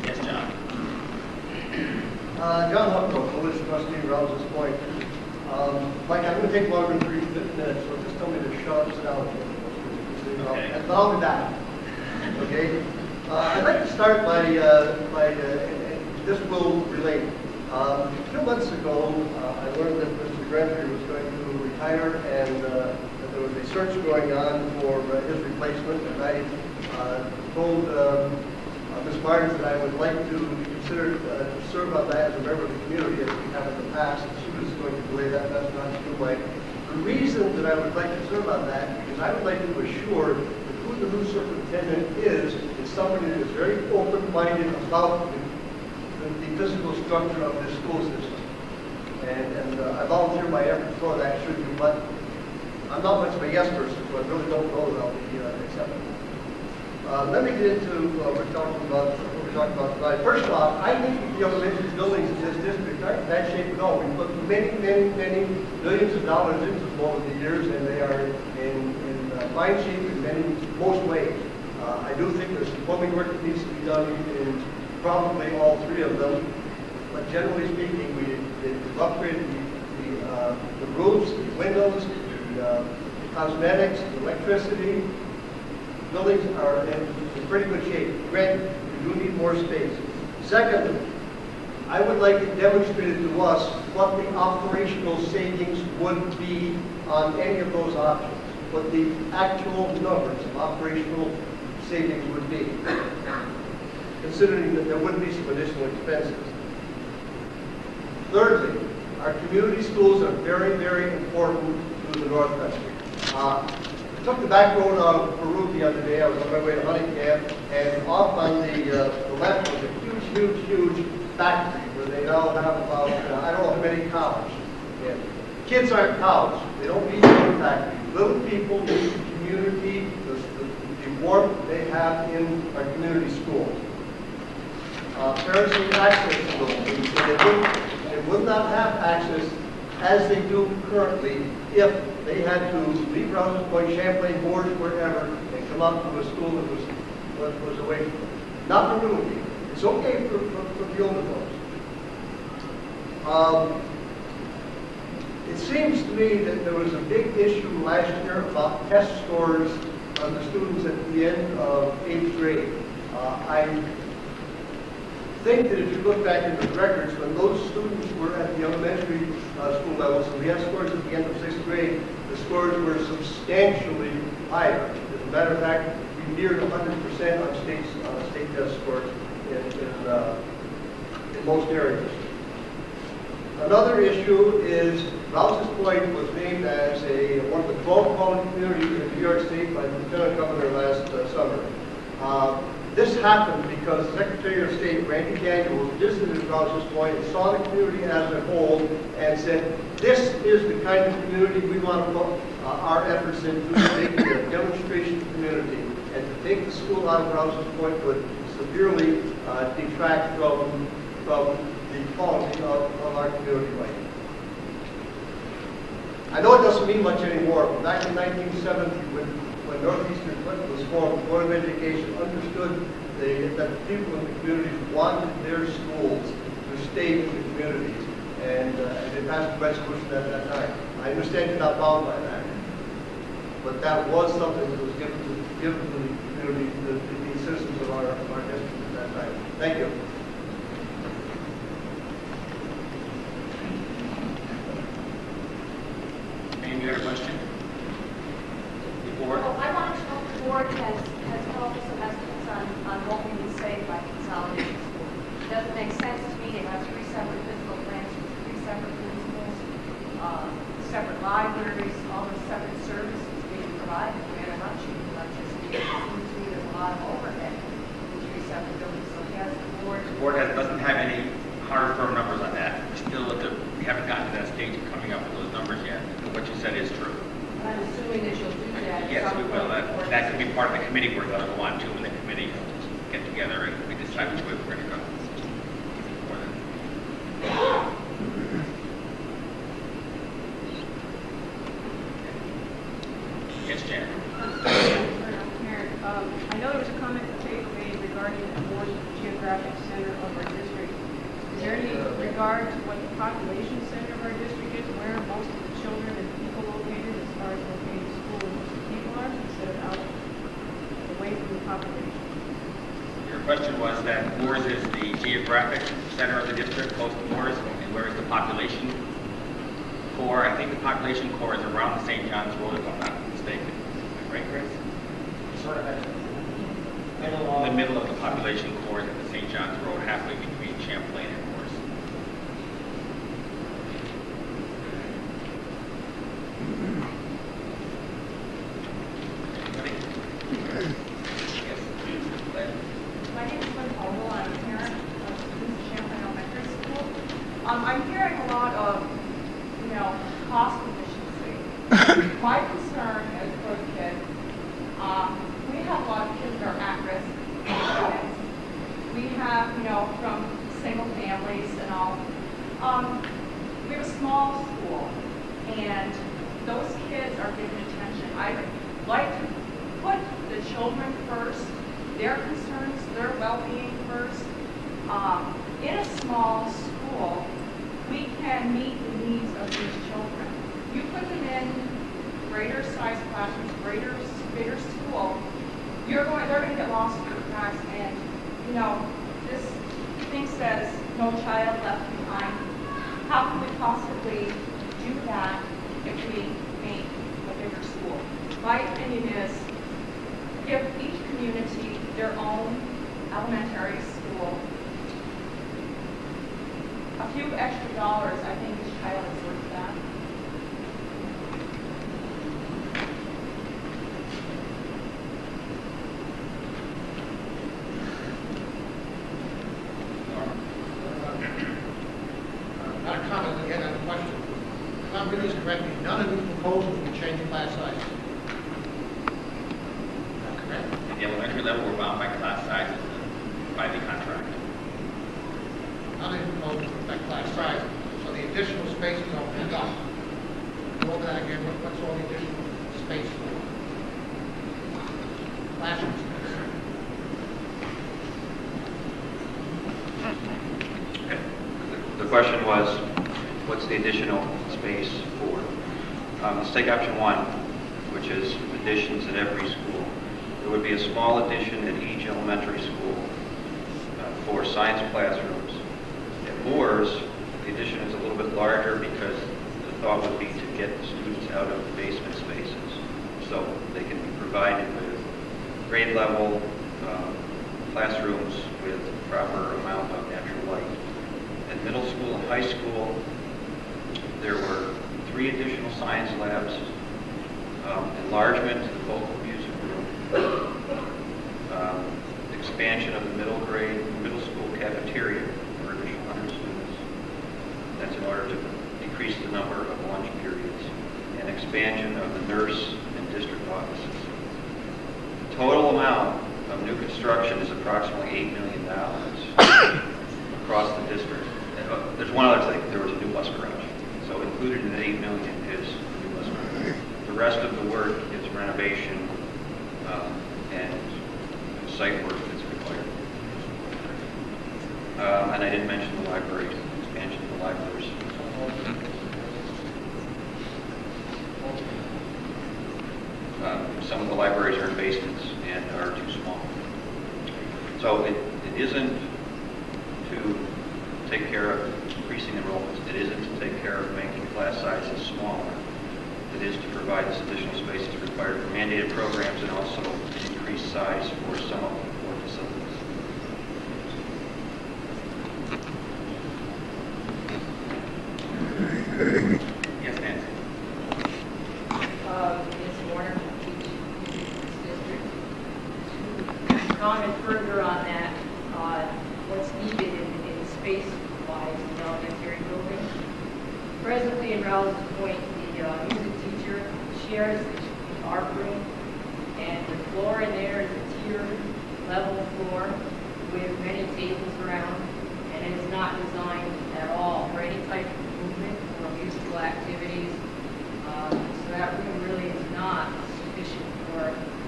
Yes, John. John Huckrow, Village Trustee, Rouse's Point. Mike, I'm going to take longer than 3 minutes, so just tell me to shut us down. Okay. And I'll be back. Okay? I'd like to start by and this will relate. A few months ago, I learned that Mr. Granfrey was going to retire, and that there was a search going on for his replacement, and I told Ms. Martins that I would like to consider to serve on that as a member of the community as we have in the past. She was going to delay that. That's not true, Mike. The reason that I would like to serve on that is I would like to assure that who the new superintendent is somebody that is very open-minded about the physical structure of this school system. And I volunteer my efforts for that, should you, but I'm not much of a yes person, so I really don't know that I'll be accepting. Let me get into what we're talking about tonight. First off, I think the elementary buildings in this district aren't in bad shape at all. We've put many millions of dollars into them over the years, and they are in fine shape in most ways. I do think there's some plumbing work that needs to be done in probably all 3 of them. But generally speaking, we've upgraded the roofs, the windows, the cosmetics, the electricity. Buildings are in pretty good shape. Granted, we do need more space. Secondly, I would like it demonstrated to us what the operational savings would be on any of those options, what the actual numbers of operational savings would be, considering that there would be some additional expenses. Thirdly, our community schools are very, very important to the North Country. I took the back road out of Peru the other day. I was on my way to Huntington, and off on the left was a huge factory where they now have about, I don't know how many cows. And kids aren't cows. They don't need a factory. Little people need the community, the warmth they have in our community schools. Parents need access to those. They would not have access as they do currently if they had to leave Rouse's Point, Champlain, Bourges, wherever, and come up to a school that was away from them. Not for little people. It's okay for the older folks. It seems to me that there was a big issue last year about test scores of the students at the end of 8th grade. I think that if you look back into the records, when those students were at the elementary school level, so we had scores at the end of 6th grade, the scores were substantially higher. As a matter of fact, we neared 100% on state test scores in most areas. Another issue is Rouse's Point was named as one of the 12 quality communities in New York State by the Lieutenant Governor last summer. This happened because Secretary of State Randy Daniels visited Rouse's Point and saw the community as a whole and said, This is the kind of community we want to put our efforts into, to make it a demonstration community, and to take the school out of Rouse's Point would severely detract from the quality of our community life. I know it doesn't mean much anymore, but back in 1970, when Northeastern Clinton was formed, the Board of Education understood that the people in the communities wanted their schools to stay in the communities, and they passed a resolution at that time. I understand you're not bound by that, but that was something that was given to the community, the citizens of our district at that time. Thank you. Any other question? Before? Well, I wanted to know if the board has come up with some estimates on what we would save by consolidating schools. It doesn't make sense to me to have three separate physical plants with three separate principals, separate libraries, all the separate services being provided, no matter how cheap electricity is. It seems to me there's a lot of overhead in three separate buildings. So has the board... The board doesn't have any hard firm numbers on that. We haven't gotten to that stage of coming up with those numbers yet. But what you said is true. I'm assuming that you'll do that. Yes, we will. That could be part of the committee work that we'll want to, when the committee get together and we decide which way we're going to go. Yes, Jan. I know there was a comment that Dave made regarding the more geographic center of our district. Is there any regard to what the population center of our district is, where most of the children and people located as far as locating school and most of the people are, instead of out away from the population? Your question was that Moores is the geographic center of the district, close to Moores, and where is the population core? I think the population core is around the St. John's Road, if I'm not mistaken. Right, Chris? Sort of The middle of the population core is at the St. John's Road, halfway between Champlain and Moores. My name is Lynn Vogel. I'm a parent of students at Champlain Elementary School. I'm hearing a lot of, cost efficiency. My concern as a first kid, we have a lot of kids that are at risk. We have, from single families and all. We have a small school, and those kids are given attention. I would like to put the children first, their concerns, their well-being first. In a small school, we can meet the needs of these children. You put them in greater size classrooms, bigger school, they're going to get lost in the cracks. And this thing says no child left behind. How can we possibly do that if we make a bigger school? My opinion is, give each community their own elementary school. A few extra dollars, I think each child is worth that. Not a comment, again, on the question. If I'm reading this correctly, none of these proposals will change class size. Is that correct? At the elementary level, we're bound by class sizes and by the contract. None of these proposals affect class size, so the additional spaces are picked up. Go over that again, what's all the additional space for? Classroom space. The question was, what's the additional space for? Let's take option one, which is additions at every school. There would be a small addition at each elementary school for science classrooms. At Moores, the addition is a little bit larger because the thought would be to get the students out of the basement spaces so they can be provided with grade level classrooms with proper amount of natural light. At middle school and high school, there were 3 additional science labs, enlargement to the vocal music room, expansion of the middle school cafeteria for additional 100 students. That's in order to decrease the number of expansion of the nurse and district offices. The total amount of new construction is approximately $8 million across the district. There's one other thing, there was a new bus garage. So included in the $8 million is the new bus garage. The rest of the work is renovation and site work that's required. And I didn't mention the library, expansion of the libraries. Some of the libraries are in basements and are too small. So it isn't to take care of increasing enrollments. It isn't to take care of making class sizes smaller. It is to provide this additional space that's required for mandated programs and also increased size for some of the core facilities. Yes, Nancy? Ms. Warner, district. To comment further on that, what's needed in space-wise in the elementary building. Presently, in Rouse's Point, the music teacher shares the art room, and the floor in there is a tiered level floor with many tables around, and it is not designed at all for any type of movement or musical activities. So that room really is not sufficient for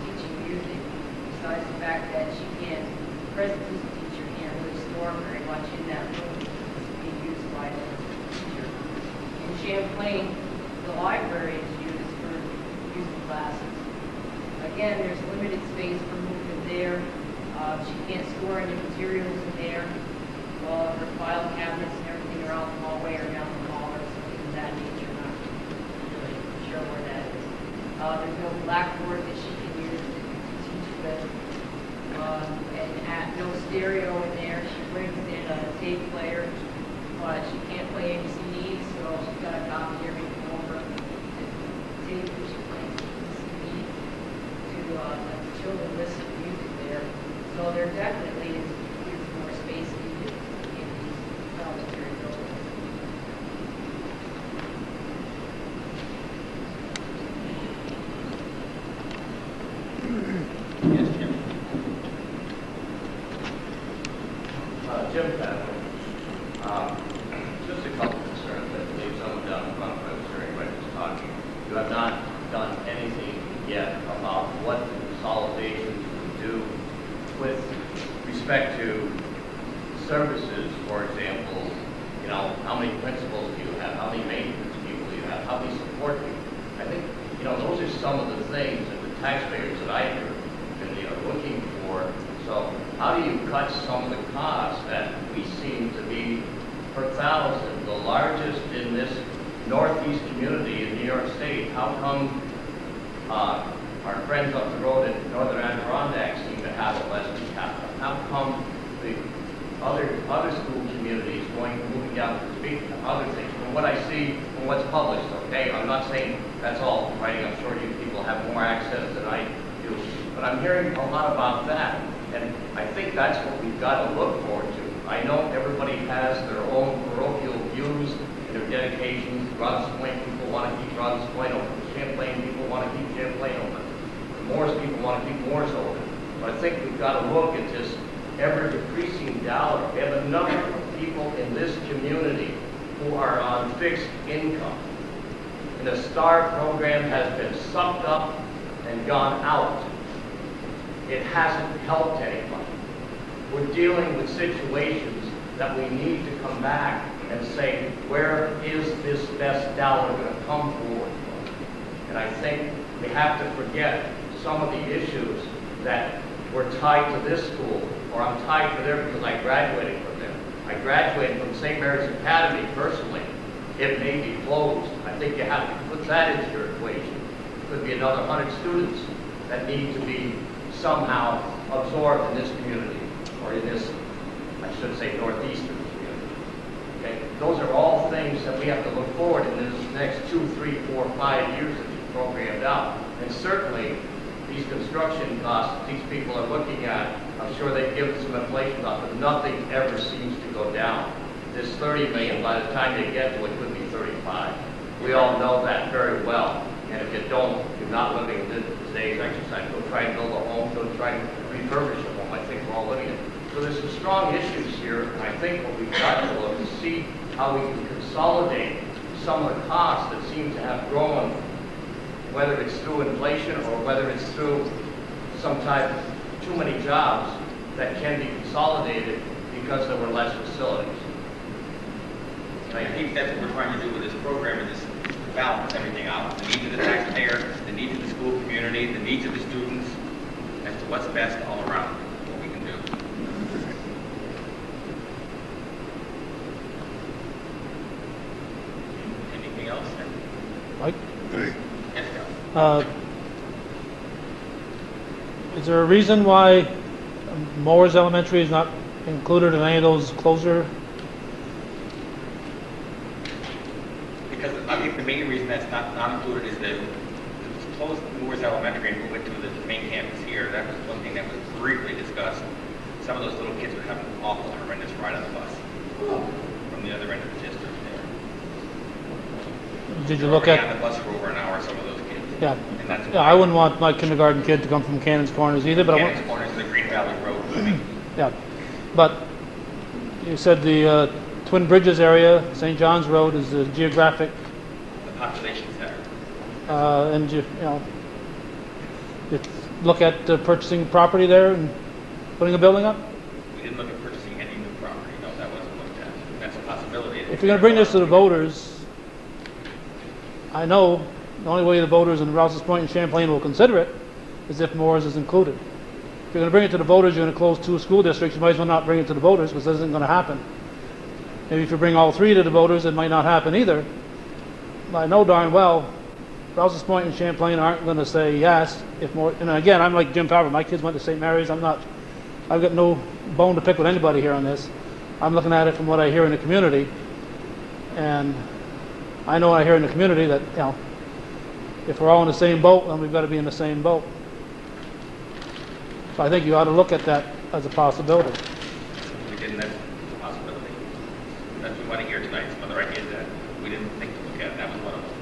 teaching music, besides the fact that the present music teacher can't really store very much in that room. It's being used by the teacher. In Champlain, the library is used for music classes. Again, there's limited space for movement there. She can't store any materials in there. Well, her file cabinets and everything are out in the hallway or down the hall or something of that nature. Not really sure where that is. There's no blackboard that she can use to teach with. And no stereo in there. She brings in a tape player, but she can't play any CDs, so she's got to copy everything over. Tape that she plays CDs to let the children listen to music there. So there definitely is more space needed in these elementary buildings. Yes, Jim? Jim Padway. Just a couple concerns. I believe someone down in front of us during what was talking. You have not done anything yet about what consolidations would do with respect to services, for example, how many principals do you have? How many maintenance people do you have? How many support people? I think, those are some of the things that the taxpayers that I hear are looking for. So how do you cut some of the costs that we seem to be, per thousand, the largest in this northeast community in New York State? How come our friends up the road in Northern Adirondack seem to have it less than half? How come the other school communities moving down to speak to other things? From what I see, from what's published, okay, I'm not saying that's all writing. I'm sure you people have more access than I do, but I'm hearing a lot about that, and I think that's what we've got to look forward to. I know everybody has their own parochial views and their dedications. Rouse's Point people want to keep Rouse's Point open. Champlain people want to keep Champlain open. The Morris people want to keep Morris open. But I think we've got to look at this ever-decreasing dollar. We have a number of people in this community who are on fixed income. And the STAR program has been sucked up and gone out. It hasn't helped anybody. We're dealing with situations that we need to come back and say, where is this best dollar going to come forward from? And I think we have to forget some of the issues that were tied to this school, or I'm tied to there because I graduated from there. I graduated from St. Mary's Academy personally. It may be closed. I think you have to put that into your equation. Could be another 100 students that need to be somehow absorbed in this community, or in this, I should say, northeastern community. Okay? Those are all things that we have to look forward in this next 2, 3, 4, 5 years that you've programmed out. And certainly, these construction costs that these people are looking at, I'm sure they've given some inflation off, but nothing ever seems to go down. This 30 million, by the time they get to it, could be 35. We all know that very well. And if you don't, you're not living in today's exercise. Go try and build a home, go try and refurbish a home. I think we're all living it. So there's some strong issues here, and I think what we've got to look is see how we can consolidate some of the costs that seem to have grown, whether it's through inflation or whether it's through some type of too many jobs that can be consolidated because there were less facilities. I think that's what we're trying to do with this program, is to balance everything out. The needs of the taxpayer, the needs of the school community, the needs of the students, as to what's best all around, what we can do. Anything else? Mike? Yes, Cal. Is there a reason why Moore's Elementary is not included in any of those closure? Because I think the main reason that's not included is that to close Moore's Elementary and move it to the main campus here, that was one thing that was briefly discussed. Some of those little kids would have an awful horrendous ride on the bus from the other end of the district there. Did you They're look already at? on the bus for over an hour, some of those kids. Yeah. And that's Yeah, I wouldn't want my kindergarten kid to come from Cannon's Corners either, but I want. Cannon's Corners, the Green Valley Road. I mean, Yeah, but you said the Twin Bridges area, St. John's Road is the geographic, the population center. and you know, you look at purchasing property there and putting a building up? We didn't look at purchasing any new property. No, that wasn't looked at. That's a possibility. If you're gonna bring this to the voters, I know the only way the voters in Rouse's Point and Champlain will consider it is if Moore's is included. If you're gonna bring it to the voters, you're gonna close 2 school districts, you might as well not bring it to the voters, because that isn't gonna happen. Maybe if you bring all 3 to the voters, it might not happen either. But I know darn well, Rouse's Point and Champlain aren't gonna say yes if Moore, and again, I'm like Jim Fowler, my kids went to St. Mary's, I've got no bone to pick with anybody here on this. I'm looking at it from what I hear in the community, and I know I hear in the community that, you know, if we're all in the same boat, then we've got to be in the same boat. So I think you ought to look at that as a possibility. We didn't, that's a possibility. That's what we want to hear tonight, some other ideas that we didn't think to look at. That was one of them.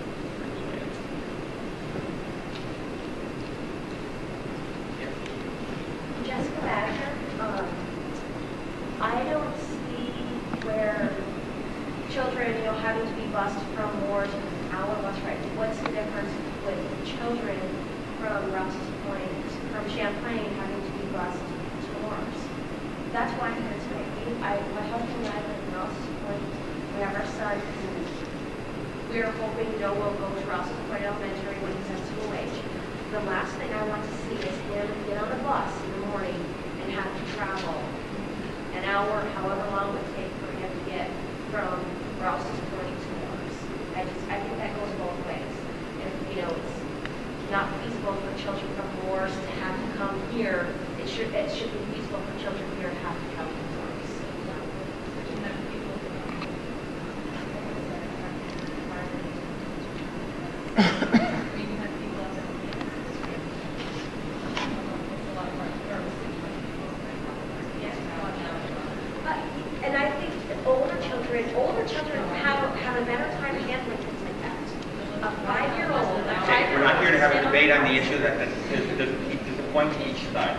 Jessica Badger, I don't see where children, having to be bused from Moore's to our bus ride. What's the difference with children from Rouse's Point, from Champlain, having to be bused to Moore's? That's why I'm here tonight. My husband and I live in Rouse's Point. We have our son who we're hoping will go to Rouse's Point Elementary when he's at school age. The last thing I want to see is him get on the bus in the morning and have to travel an hour, however long it would take for him to get from Rouse's Point to Moore's. I think that goes both ways. And, it's not feasible for children from Moore's to have to come here. It should be feasible for children here to have to come to Moore's. And I think that older children have a better time handling things like that. A 5-year-old, We're not here to have a debate on the issue that there's a point to each side.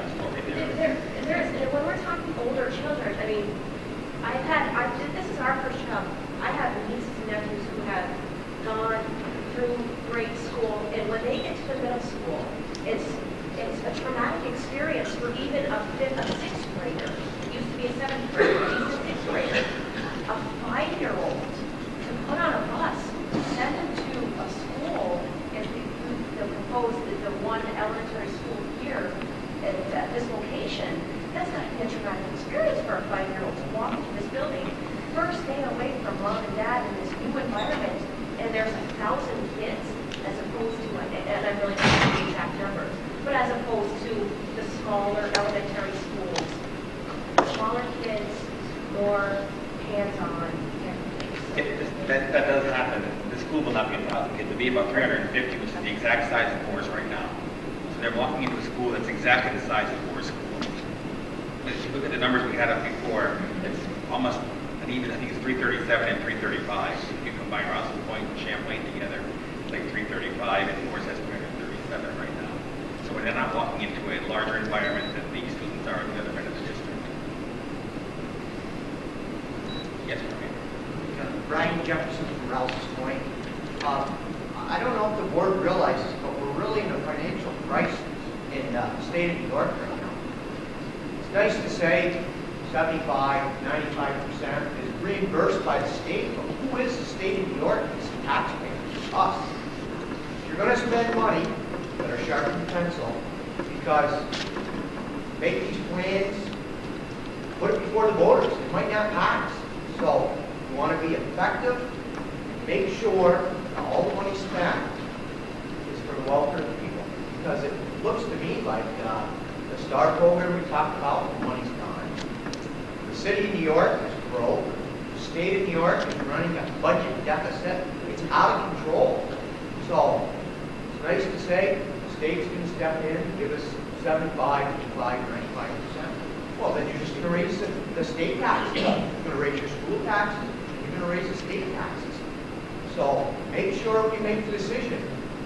When we're talking older children, I mean, this is our first child. I have nieces and nephews who have gone through grade school, and when they get to the middle school, it's a traumatic experience for even a 6th grader. It used to be a 7th grader, he's a 6th grader. A 5-year-old to put on a bus, send them to a school, and the proposed the one elementary school here at this location, that's not a traumatic experience for a 5-year-old to walk into this building, first day away from mom and dad in this new environment, and there's 1,000 kids, as opposed to, and I'm really not sure the exact numbers, but as opposed to the smaller elementary schools. Smaller kids, more hands-on. That does happen. The school will not be 1,000 kids. It'll be about 350, which is the exact size of Moore's right now. So they're walking into a school that's exactly the size of Moore's school. But if you look at the numbers we had up before, it's almost an even, I think it's 337 and 335. If you combine Rouse's Point and Champlain together, like 335, and Morris has 337 right now. So we're not walking into a larger environment than the students are at the other end of the district. Yes, Brian? Brian Jefferson from Rouse's Point. I don't know if the board realizes, but we're really in a financial crisis in the state of New York right now. It's nice to say 75, 95% is reimbursed by the state, but who is the state of New York? It's the taxpayers, us. If you're going to spend money, you better sharpen the pencil, because make these plans, put it before the voters. It might not pass. So you want to be effective, make sure that all the money spent is for the welfare of the people. Because it looks to me like the STAR program we talked about, the money's gone. The city of New York is broke. The state of New York is running a budget deficit. It's out of control. So it's nice to say the state's going to step in and give us 75, 85, 95%. Well, then you're just going to raise the state taxes. You're going to raise your school taxes. You're going to raise the state taxes. So make sure we make the decision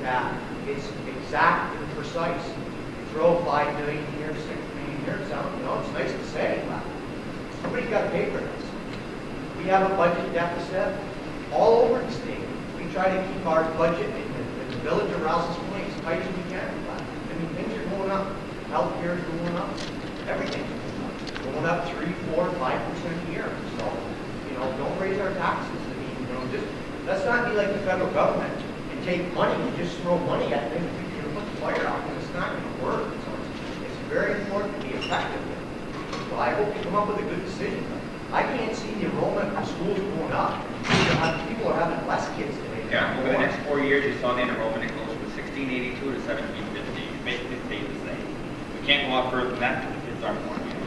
that it's exact and precise. You throw 5 million here, 6 million here, it's nice to say, but somebody's got to pay for this. We have a budget deficit all over the state. We try to keep our budget in the village of Rouse's Point as tight as we can. But, I mean, things are going up. Healthcare is going up. Everything's going up 3, 4, 5% a year. So, don't raise our taxes. I mean, just let's not be like the federal government and take money and just throw money at things and put the fire out, and it's not going to work. So it's very important to be effective. So I hope you come up with a good decision. I can't see the enrollment of schools going up. People are having less kids today. Yeah, over the next 4 years, you saw the enrollment, it goes from 1682 to 1750. It basically stays the same. We can't go up further than that because the kids aren't born yet.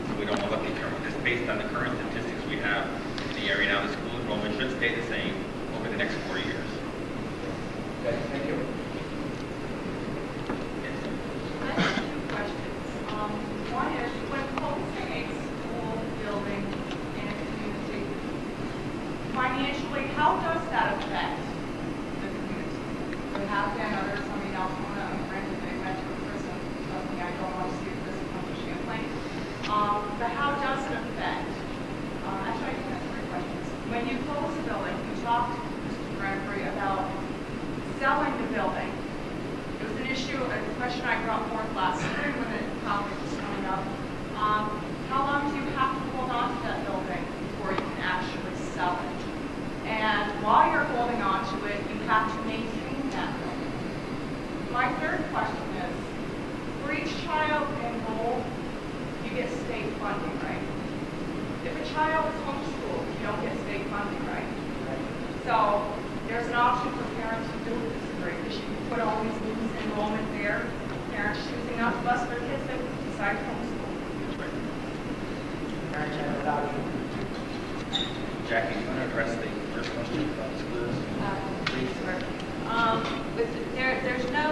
So we don't know what the enrollment is. Based on the current statistics we have in the area now, the school enrollment should stay the same over the next 4 years. Okay, thank you. Yes. I have 2 questions. One is, when posting a school building in a community, financially, how does that affect the community? There have been others, granted they went to a prison, something I don't want to see a prison come to Champlain. But how does it affect? Actually, I can ask 3 questions. When you close a building, you talked, Mr. Gregory, about selling the building. It was an issue, a question I brought forth last spring when the conference was coming up. How long do you have to hold on to that building before you can actually sell it? And while you're holding on to it, you have to maintain that building. My 3rd question is, for each child enrolled, you get state funding, right? If a child is homeschooled, you don't get state funding, right? So there's an option for parents who do disagree, because you can put all these rules enrollment there. Parents choosing not to bus their kids, they decide to homeschool. Parents have an option. Jackie, you want to address the first question about schools? Please, sir. There's no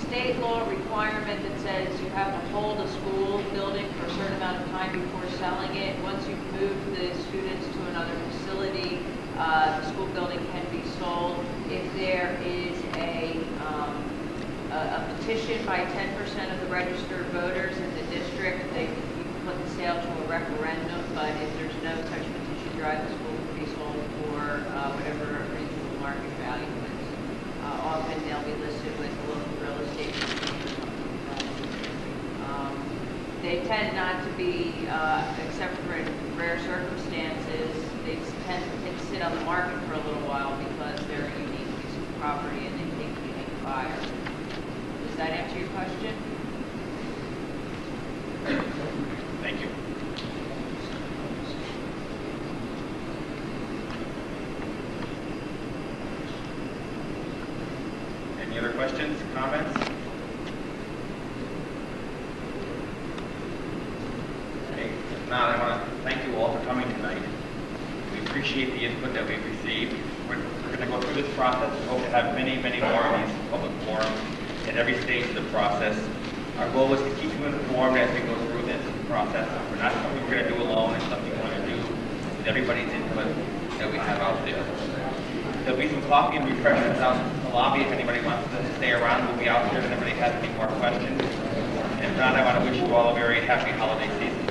state law requirement that says you have to hold a school building for a certain amount of time before selling it. Once you've moved the students to another facility, the school building can be sold. If there is a petition by 10% of the registered voters in the district, you can put the sale to a referendum, but if there's no such petition drive, the school can be sold for whatever reasonable market value is. Often they'll be listed with a local real estate company or something like that. They tend not to be, except for in rare circumstances, they tend to sit on the market for a little while because they're a unique piece of property and they take a unique buyer. Does that answer your question? Thank you. Any other questions, comments? Okay, if not, I want to thank you all for coming tonight. We appreciate the input that we've received. We're going to go through this process. We hope to have many, many more of these public forums at every stage of the process. Our goal is to keep you informed as we go through this process. We're not something we're going to do alone. It's something we're going to do with everybody's input that we have out there. There'll be some coffee and refreshments out lobby if anybody wants to stay around. We'll be out here if anybody has any more questions. If not, I want to wish you all a very happy holiday season.